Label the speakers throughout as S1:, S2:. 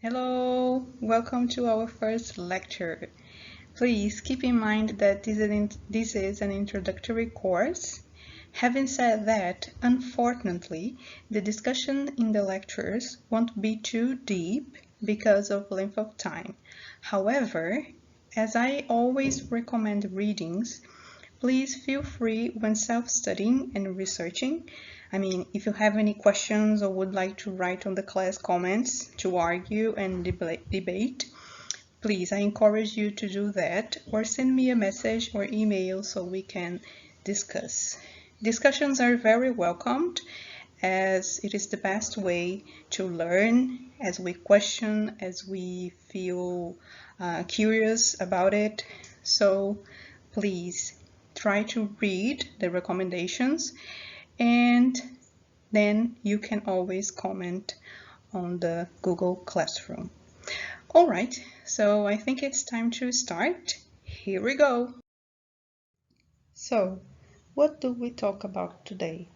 S1: Hello, welcome to our first lecture. Please keep in mind that this is an introductory course. Having said that, unfortunately, the discussion in the lectures won't be too deep because of length of time. However, as I always recommend readings, please feel free when self-studying and researching. If you have any questions or would like to write on the class comments to argue and debate, please, I encourage you to do that, or send me a message or email so we can discuss. Discussions are very welcomed, as it is the best way to learn, as we question, as we feel curious about it. So please try to read the recommendations, and then you can always comment on the Google Classroom. All right, so I think it's time to start. Here we go. So, what do we talk about today?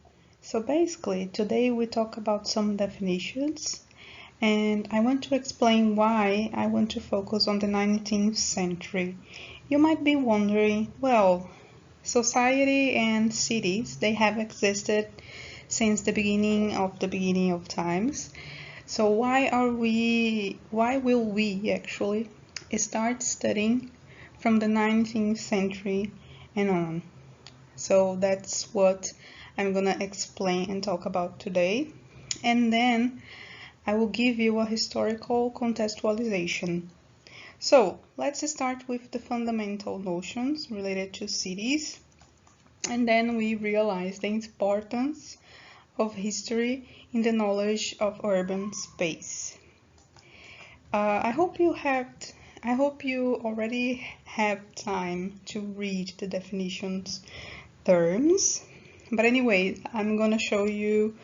S1: So basically, today we talk about some definitions, and I want to explain why I want to focus on the 19th century. You might be wondering, well, society and cities, they have existed since the beginning of times. So why will we actually start studying from the 19th century and on? So that's what I'm gonna explain and talk about today. And then I will give you a historical contextualization. So let's start with the fundamental notions related to cities, and then we realize the importance of history in the knowledge of urban space. I hope you already have time to read the definitions terms, but anyway, I'm gonna show you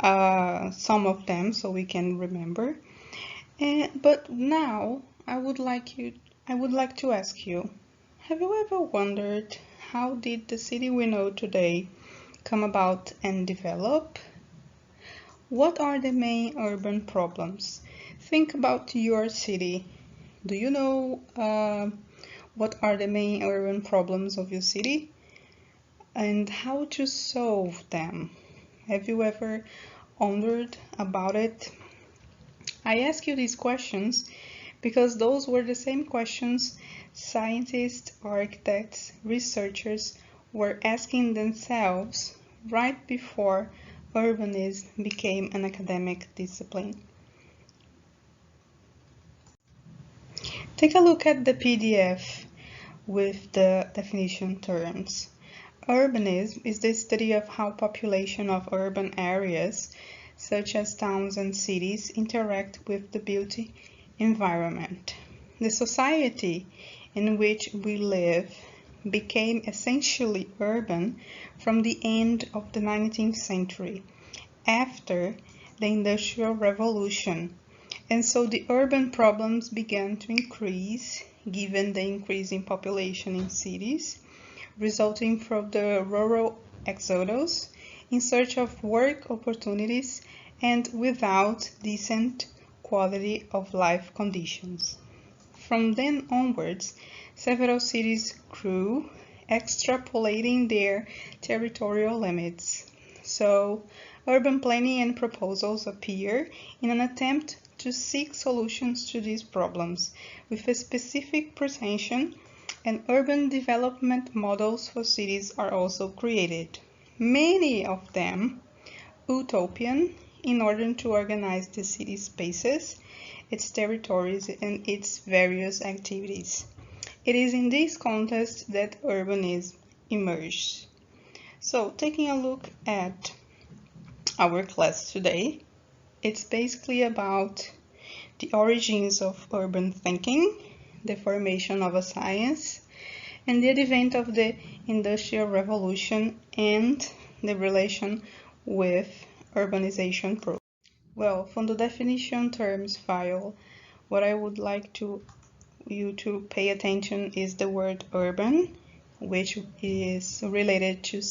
S1: some of them so we can remember. But now I would like to ask you, have you ever wondered how did the city we know today come about and develop? What are the main urban problems? Think about your city. Do you know what are the main urban problems of your city and how to solve them? Have you ever wondered about it? I ask you these questions because those were the same questions scientists, architects, researchers were asking themselves right before urbanism became an academic discipline. Take a look at the PDF with the definition terms. Urbanism is the study of how population of urban areas, such as towns and cities, interact with the built environment. The society in which we live became essentially urban from the end of the 19th century, after the Industrial Revolution, and so the urban problems began to increase given the increase in population in cities, resulting from the rural exodus in search of work opportunities and without decent quality of life conditions. From then onwards, several cities grew, extrapolating their territorial limits. So, urban planning and proposals appear in an attempt to seek solutions to these problems with a specific pretension, and urban development models for cities are also created. Many of them utopian in order to organize the city spaces, its territories, and its various activities. It is in this context that urbanism emerged. So, taking a look at our class today, it's basically about the origins of urban thinking, the formation of a science, and the advent of the Industrial Revolution and the relation with urbanization process. Well, from the definition terms file, what I would like to you to pay attention is the word urban, which is related to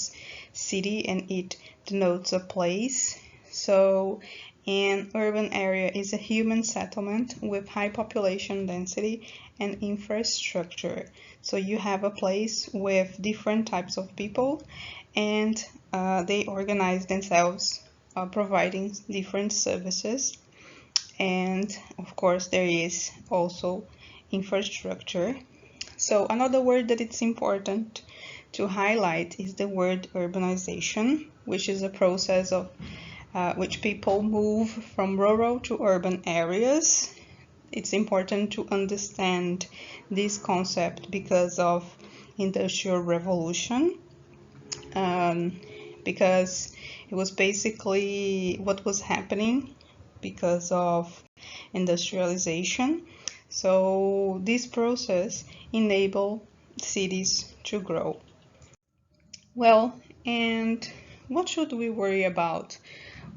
S1: city and it denotes a place. So an urban area is a human settlement with high population density and infrastructure. So you have a place with different types of people and they organize themselves providing different services. And of course there is also infrastructure. So another word that it's important to highlight is the word urbanization, which is a process of which people move from rural to urban areas. It's important to understand this concept because of Industrial Revolution, because it was basically what was happening because of industrialization. So this process enabled cities to grow. Well, and what should we worry about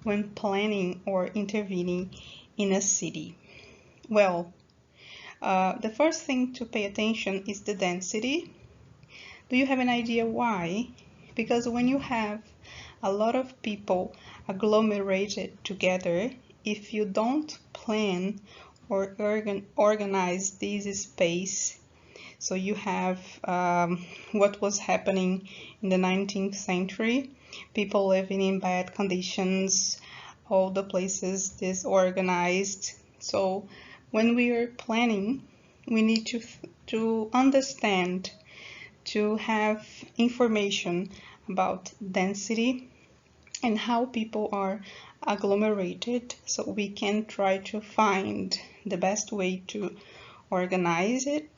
S1: when planning or intervening in a city? Well, the first thing to pay attention is the density. Do you have an idea why? Because when you have a lot of people agglomerated together, if you don't plan or organize this space, so you have what was happening in the 19th century, people living in bad conditions, all the places disorganized. So when we are planning, we need to understand, to have information about density and how people are agglomerated, so we can try to find the best way to organize it.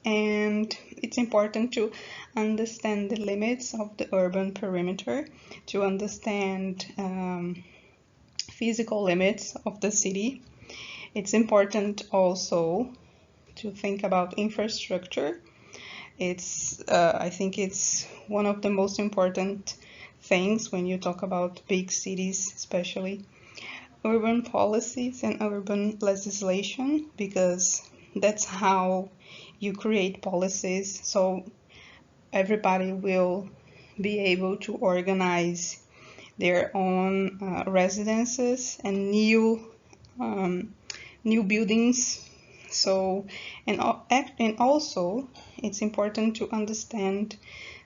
S1: And it's important to understand the limits of the urban perimeter, to understand physical limits of the city. It's important also to think about infrastructure. I think it's one of the most important things when you talk about big cities, especially urban policies and urban legislation, because that's how you create policies so everybody will be able to organize their own residences and new buildings. So and also it's important to understand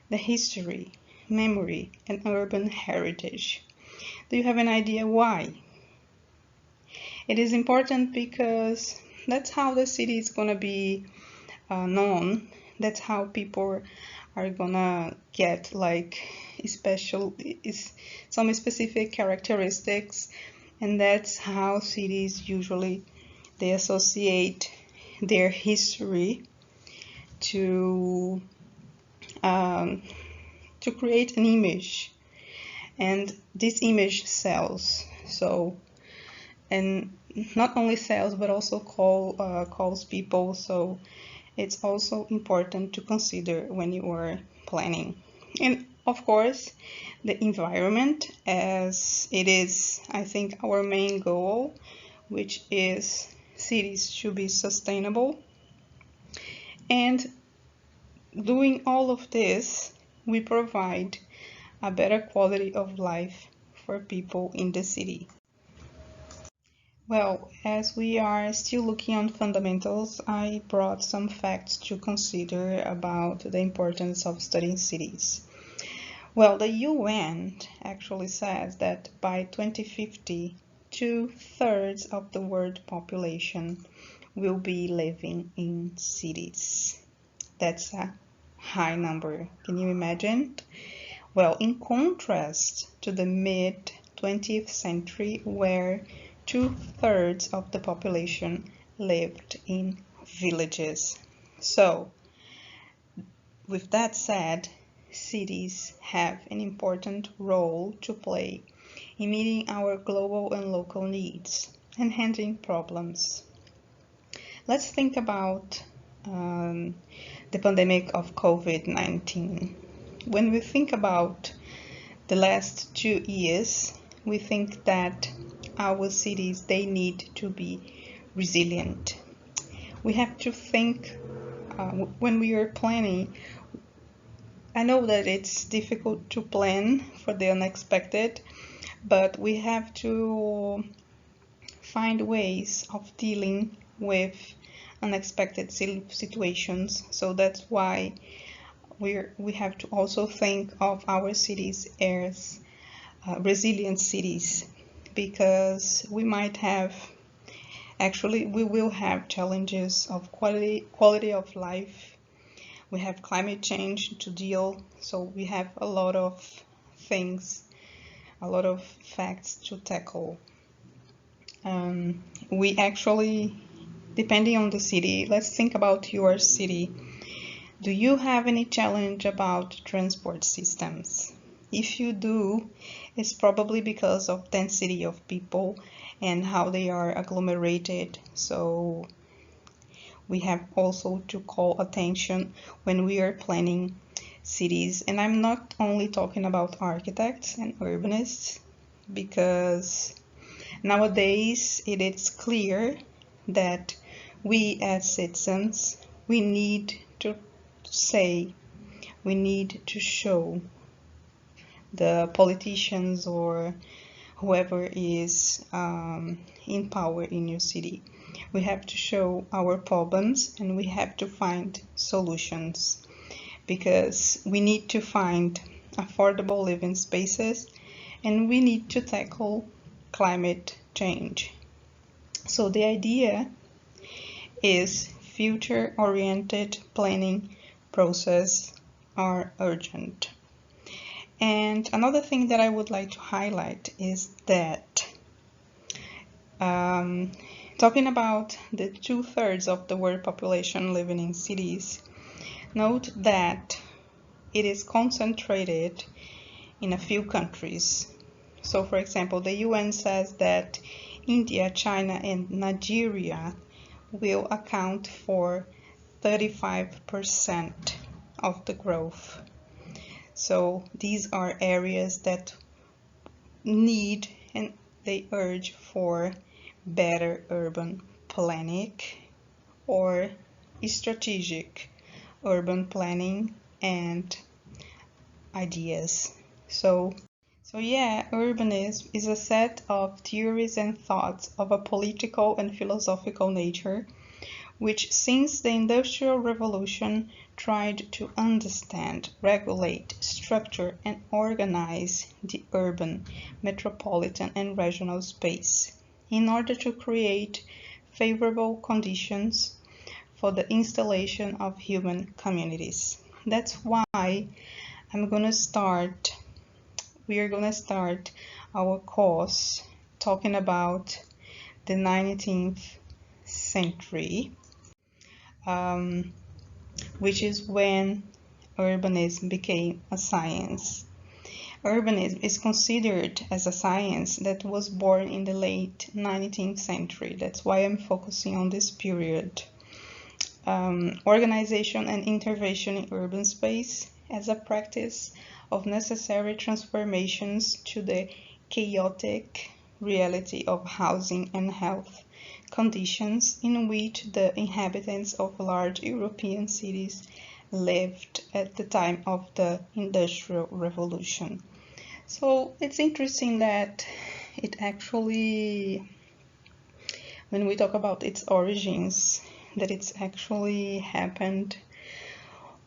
S1: the history, memory, and urban heritage. Do you have an idea why? It is important because that's how the city is gonna be known. That's how people are gonna get like some specific characteristics, and that's how cities usually they associate their history to create an image, and this image sells. So, and not only sells but also calls people. So it's also important to consider when you are planning. And of course the environment, as it is, I think, our main goal, which is cities should be sustainable. And doing all of this, we provide a better quality of life for people in the city. Well, as we are still looking on fundamentals, I brought some facts to consider about the importance of studying cities. Well, the UN actually says that by 2050, 2/3 of the world population will be living in cities. That's a high number. Can you imagine? Well, in contrast to the mid-20th century, where 2/3 of the population lived in villages. So, with that said, cities have an important role to play in meeting our global and local needs and handling problems. Let's think about the pandemic of COVID-19. When we think about the last 2 years, we think that our cities, they need to be resilient. we have to think when we are planning. I know that it's difficult to plan for the unexpected, but we have to find ways of dealing with unexpected situations. So that's why we have to also think of our cities as resilient cities, because we might have, actually we will have challenges of quality of life. We have climate change to deal, so we have a lot of things, a lot of facts to tackle. We actually, depending on the city, let's think about your city. Do you have any challenge about transport systems? If you do, it's probably because of density of people and how they are agglomerated. So we have also to call attention when we are planning cities. And I'm not only talking about architects and urbanists, because nowadays it is clear that we as citizens, we need to say, we need to show the politicians or whoever is in power in your city. We have to show our problems and we have to find solutions, because we need to find affordable living spaces and we need to tackle climate change. So the idea is future-oriented planning process are urgent. And another thing that I would like to highlight is that talking about the 2/3 of the world population living in cities, note that it is concentrated in a few countries. So for example, the UN says that India, China, and Nigeria will account for 35% of the growth. So these are areas that need and they urge for better urban planning or strategic urban planning and ideas. So yeah, urbanism is a set of theories and thoughts of a political and philosophical nature, which since the Industrial Revolution tried to understand, regulate, structure, and organize the urban, metropolitan, and regional space in order to create favorable conditions for the installation of human communities. That's why we are gonna start our course talking about the 19th century, which is when urbanism became a science. Urbanism is considered as a science that was born in the late 19th century. That's why I'm focusing on this period. Organization and intervention in urban space as a practice of necessary transformations to the chaotic reality of housing and health conditions in which the inhabitants of large European cities lived at the time of the Industrial Revolution. So it's interesting that it actually, when we talk about its origins, that it's actually happened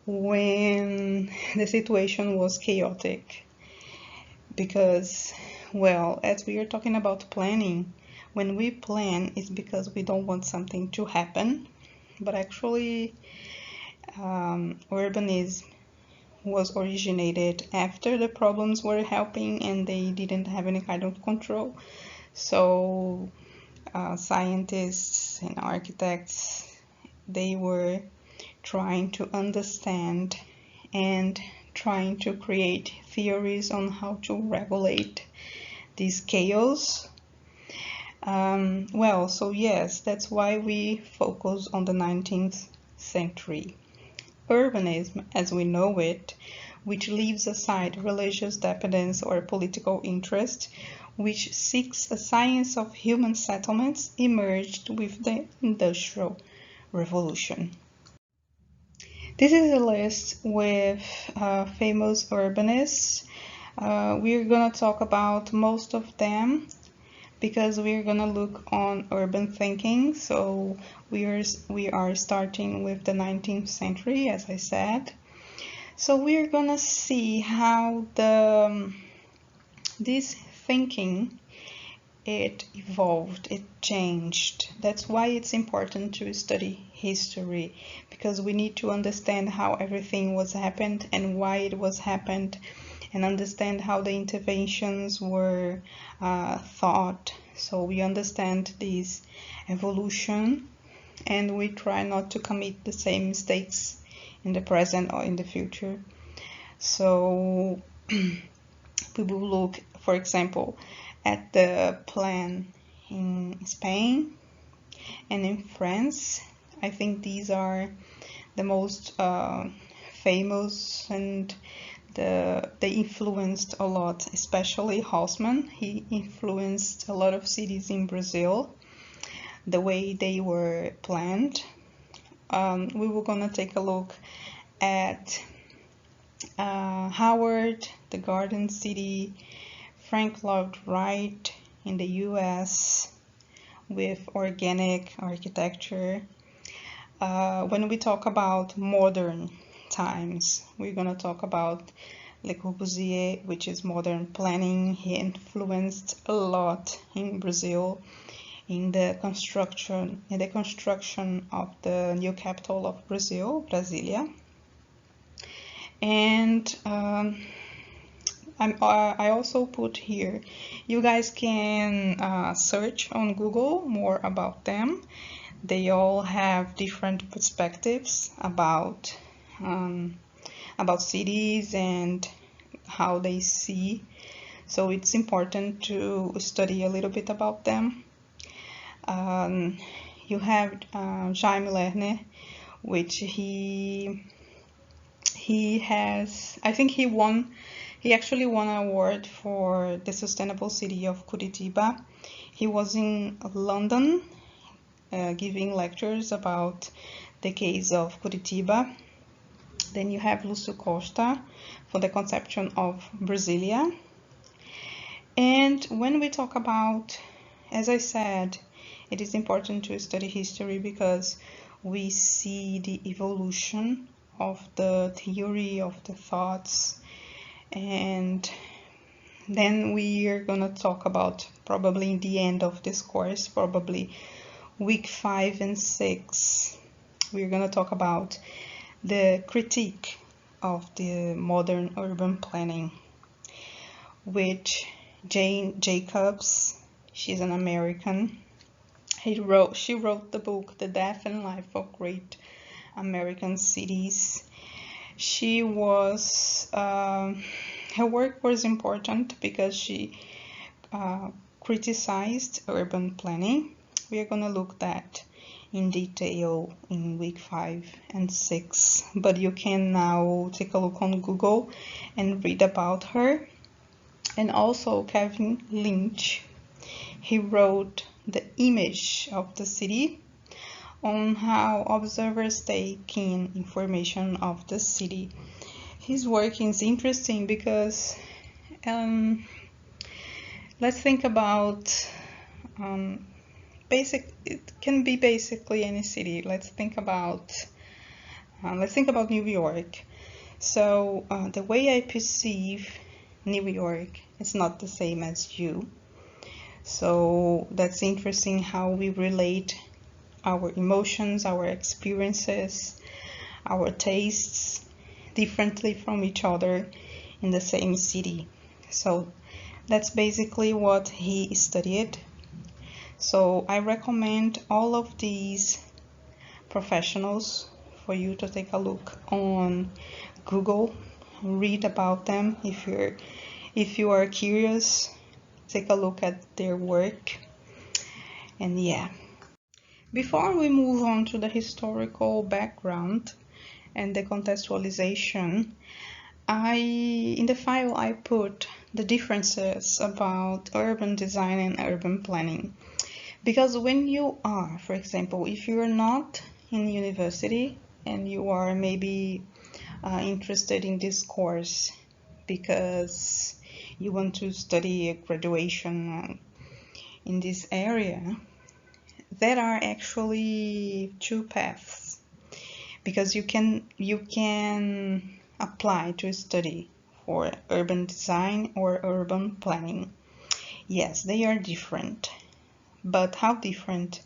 S1: when the situation was chaotic. Because, well, as we are talking about planning, when we plan, it's because we don't want something to happen, but actually urbanism was originated after the problems were helping and they didn't have any kind of control. So scientists and architects, they were trying to understand and trying to create theories on how to regulate this chaos. Well, so yes, that's why we focus on the 19th century. Urbanism, as we know it, which leaves aside religious dependence or political interest, which seeks a science of human settlements, emerged with the Industrial Revolution. This is a list with famous urbanists. We're gonna talk about most of them because we're gonna look on urban thinking. So we are starting with the 19th century, as I said. So we're gonna see how this thinking, it evolved, it changed. That's why it's important to study history, because we need to understand how everything was happened and why it was happened, and understand how the interventions were thought. So we understand this evolution, and we try not to commit the same mistakes in the present or in the future. So we will look, for example, at the plan in Spain and in France. I think these are the most famous, and they influenced a lot, especially Hussmann. He influenced a lot of cities in Brazil, the way they were planned. We were gonna take a look at Howard, the Garden City, Lloyd Wright in the US with organic architecture. When we talk about modern times, we're going to talk about Le Corbusier, which is modern planning. He influenced a lot in Brazil in the construction of the new capital of Brazil, Brasilia. And I also put here, you guys can search on Google more about them. They all have different perspectives about cities and how they see. So it's important to study a little bit about them. You have Jaime Lerner, which he has, I think he actually won an award for the sustainable city of Curitiba. He was in London giving lectures about the case of Curitiba. Then you have Lucio Costa for the conception of Brasilia. And when we talk about, as I said, it is important to study history because we see the evolution of the theory, of the thoughts. And then we are going to talk about, probably in the end of this course, probably week 5 and 6, we're going to talk about the critique of the modern urban planning, which Jane Jacobs, she's an American, she wrote the book The Death and Life of Great American Cities. She was her work was important because she criticized urban planning. We are going to look at that in detail in week 5 and 6, but you can now take a look on Google and read about her. And also Kevin Lynch, he wrote The Image of the City, on how observers take in information of the city. His work is interesting because let's think about it can be basically any city. Let's think about New York. So the way I perceive New York is not the same as you. So that's interesting how we relate our emotions, our experiences, our tastes differently from each other in the same city. So that's basically what he studied. So I recommend all of these professionals for you to take a look on Google, read about them. If you are curious, take a look at their work. And yeah. Before we move on to the historical background and the contextualization, in the file I put the differences about urban design and urban planning. Because when you are, for example, if you're not in university and you are maybe interested in this course because you want to study a graduation in this area, there are actually two paths, because you can apply to study for urban design or urban planning. Yes, they are different, but how different?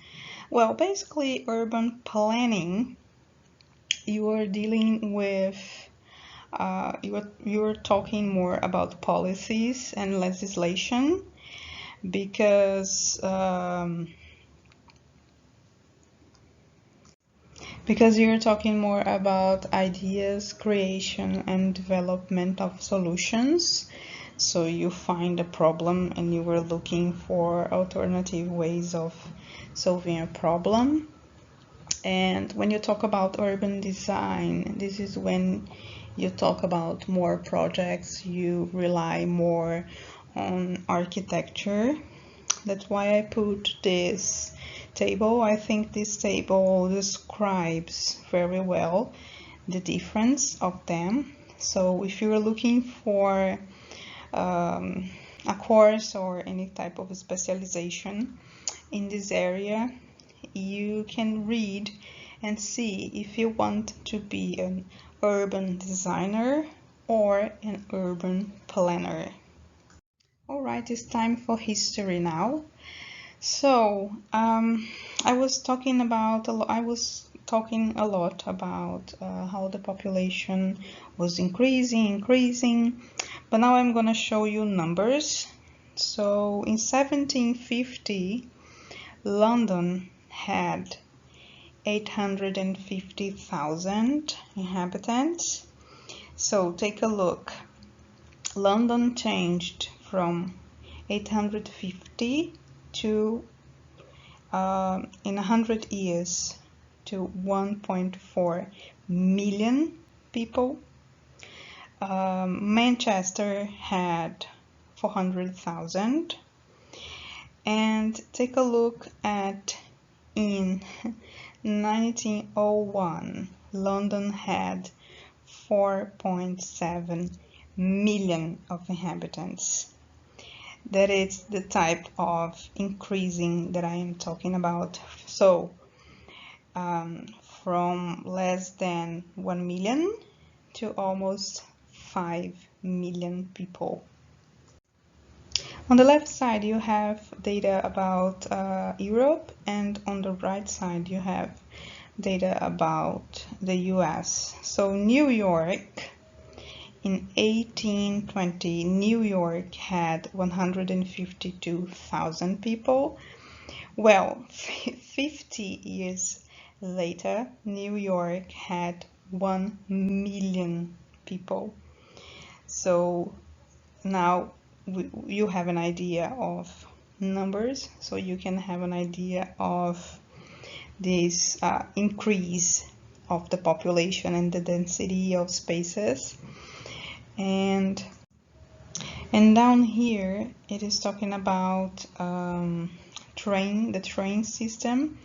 S1: Well, basically urban planning, you are dealing with you're talking more about policies and legislation, because you're talking more about ideas, creation, and development of solutions. So you find a problem and you were looking for alternative ways of solving a problem. And when you talk about urban design, this is when you talk about more projects, you rely more on architecture. That's why I put this table. I think this table describes very well the difference of them. So if you're looking for a course or any type of specialization in this area, you can read and see if you want to be an urban designer or an urban planner. All right, it's time for history now. So I was talking a lot about how the population was increasing, but now I'm gonna show you numbers. So in 1750, London had 850,000 inhabitants. So take a look. London changed from 850 to in 100 years to 1.4 million people. Manchester had 400,000. And take a look at in 1901, London had 4.7 million of inhabitants. That is the type of increasing that I am talking about. So from less than 1 million to almost 5 million people. On the left side you have data about Europe, and on the right side you have data about the US. So New York, in 1820, New York had 152,000 people. Well, 50 years later, New York had 1 million people. So now you have an idea of numbers, so you can have an idea of this increase of the population and the density of spaces. And down here it is talking about the train system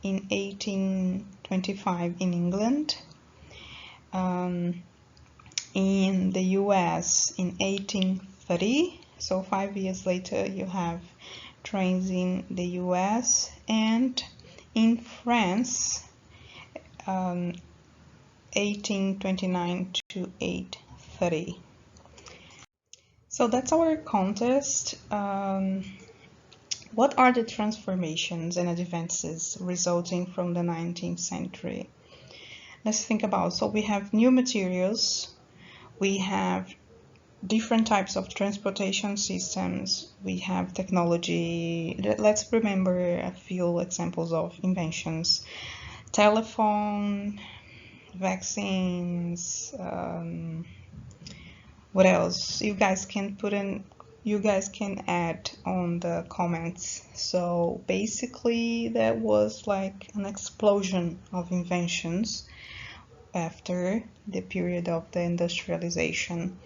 S1: in 1825 in England. In the US in 1830, so 5 years later you have trains in the US, and in France 1829 to 830. So that's our contest. What are the transformations and advances resulting from the 19th century? Let's think about. So we have new materials, we have different types of transportation systems, we have technology. Let's remember a few examples of inventions: telephone, vaccines, what else? You guys can add on the comments. So basically that was like an explosion of inventions after the period of the industrialization.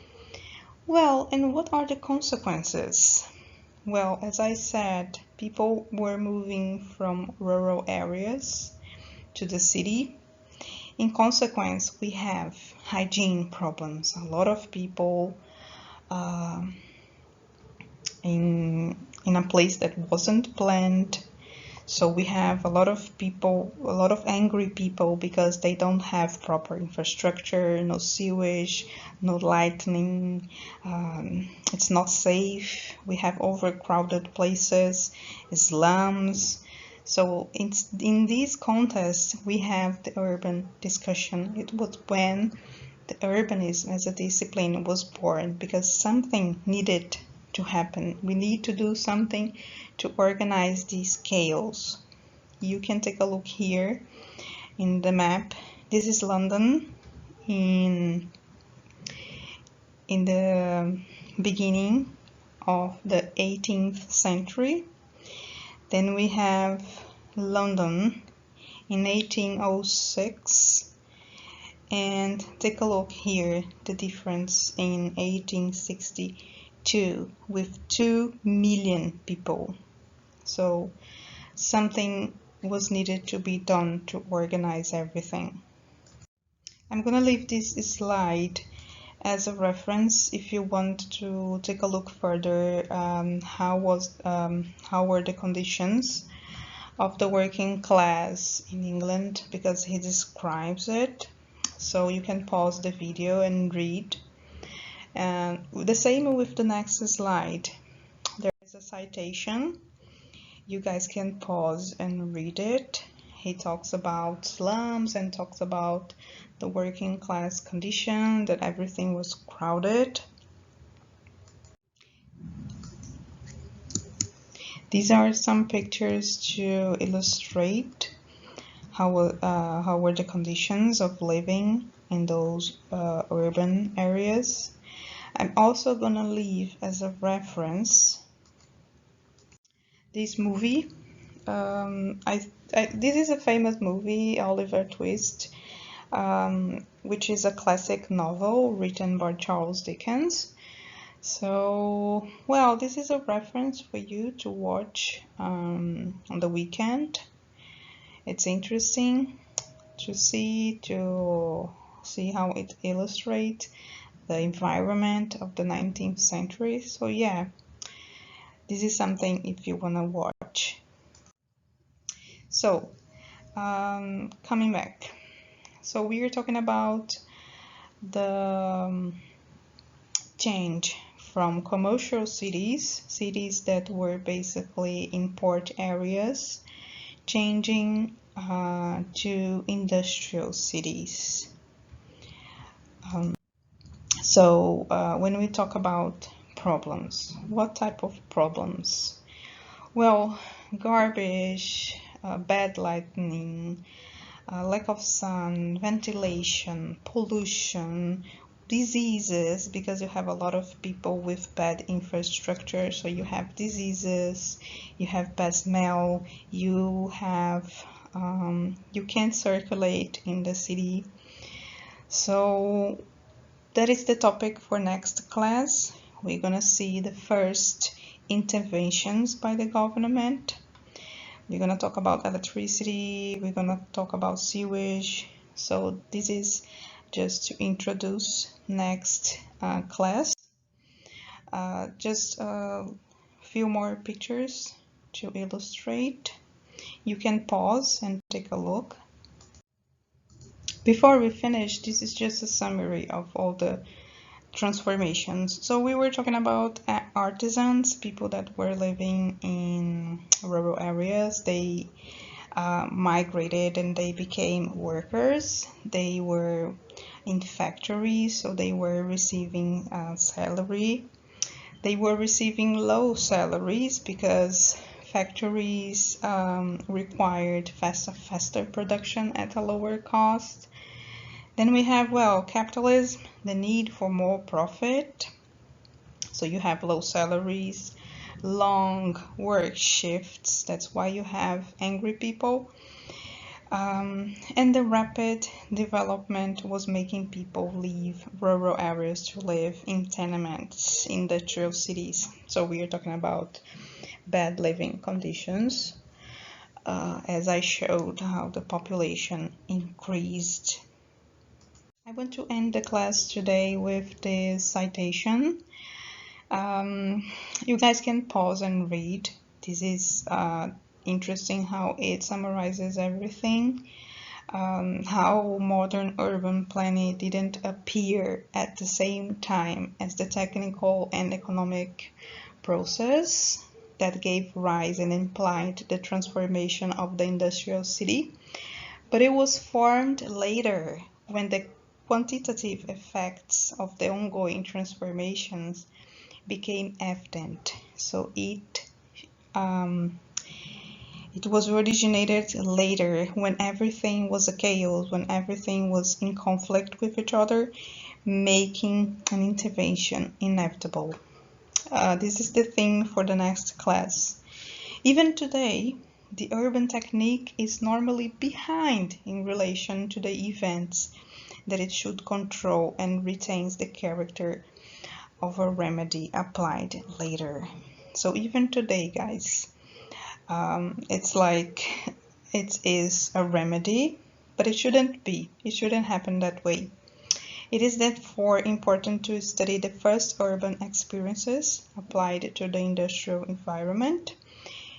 S1: Well, and what are the consequences? Well, as I said, people were moving from rural areas to the city. In consequence, we have hygiene problems. A lot of people in a place that wasn't planned. So we have a lot of people, a lot of angry people because they don't have proper infrastructure, no sewage, no lighting, it's not safe. We have overcrowded places, slums. So in this context, we have the urban discussion. It was when the urbanism as a discipline was born because something needed to happen. We need to do something to organize these chaos. You can take a look here in the map. This is London in the beginning of the 18th century. Then we have London in 1806, and take a look here, the difference in 1862 with 2 million people. So something was needed to be done to organize everything. I'm gonna leave this slide as a reference if you want to take a look further. How were the conditions of the working class in England, because he describes it. So you can pause the video and read. And the same with the next slide. There is a citation. You guys can pause and read it. He talks about slums and talks about the working class condition, that everything was crowded. These are some pictures to illustrate how were the conditions of living in those urban areas. I'm also gonna leave as a reference this movie. This is a famous movie, Oliver Twist, which is a classic novel written by Charles Dickens. So, well, this is a reference for you to watch on the weekend. It's interesting to see how it illustrates the environment of the 19th century. So yeah, this is something if you want to watch. So coming back, so we are talking about the change from commercial cities that were basically in port areas, changing to industrial cities. So when we talk about problems, what type of problems? Well, garbage, bad lighting, lack of sun, ventilation, pollution, diseases, because you have a lot of people with bad infrastructure, so you have diseases, you have bad smell, you can't circulate in the city. So that is the topic for next class. We're gonna see the first interventions by the government. We're gonna talk about electricity, we're gonna talk about sewage. So this is just to introduce next class. Just a few more pictures to illustrate. You can pause and take a look. Before we finish, this is just a summary of all the transformations. So we were talking about artisans, people that were living in rural areas. They migrated and they became workers. They were in factories, so they were receiving salary. They were receiving low salaries because factories required faster production at a lower cost. Then we have, well, capitalism, the need for more profit. So you have low salaries, long work shifts. That's why you have angry people. And the rapid development was making people leave rural areas to live in tenements, industrial cities. So we are talking about bad living conditions. as I showed how the population increased. I want to end the class today with this citation. You guys can pause and read. This is interesting how it summarizes everything. How modern urban planning didn't appear at the same time as the technical and economic process that gave rise and implied the transformation of the industrial city, but it was formed later when the quantitative effects of the ongoing transformations became evident. So it was originated later when everything was a chaos, when everything was in conflict with each other, making an intervention inevitable. This is the theme for the next class. Even today, the urban technique is normally behind in relation to the events that it should control and retains the character of a remedy applied later. So even today, guys, it's like it is a remedy, but it shouldn't be. It shouldn't happen that way. It is therefore important to study the first urban experiences applied to the industrial environment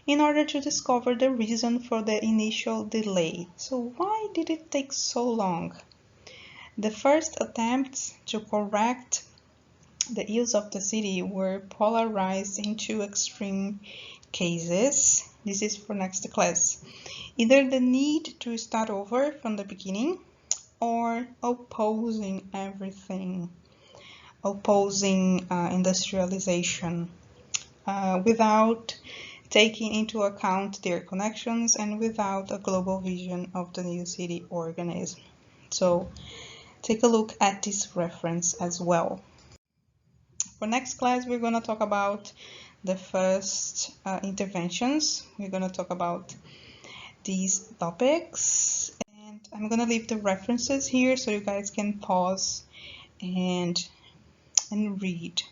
S1: in order to discover the reason for the initial delay. So why did it take so long? The first attempts to correct the use of the city were polarized into extreme cases. This is for next class. Either the need to start over from the beginning, or opposing everything, opposing industrialization without taking into account their connections and without a global vision of the new city organism. So take a look at this reference as well. For next class, we're going to talk about the first interventions. We're going to talk about these topics, and I'm going to leave the references here so you guys can pause and read.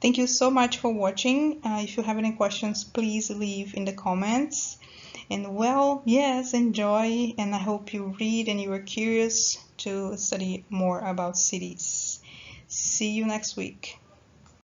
S1: Thank you so much for watching. If you have any questions, please leave in the comments. And well, yes, enjoy, and I hope you read and you are curious to study more about cities. See you next week.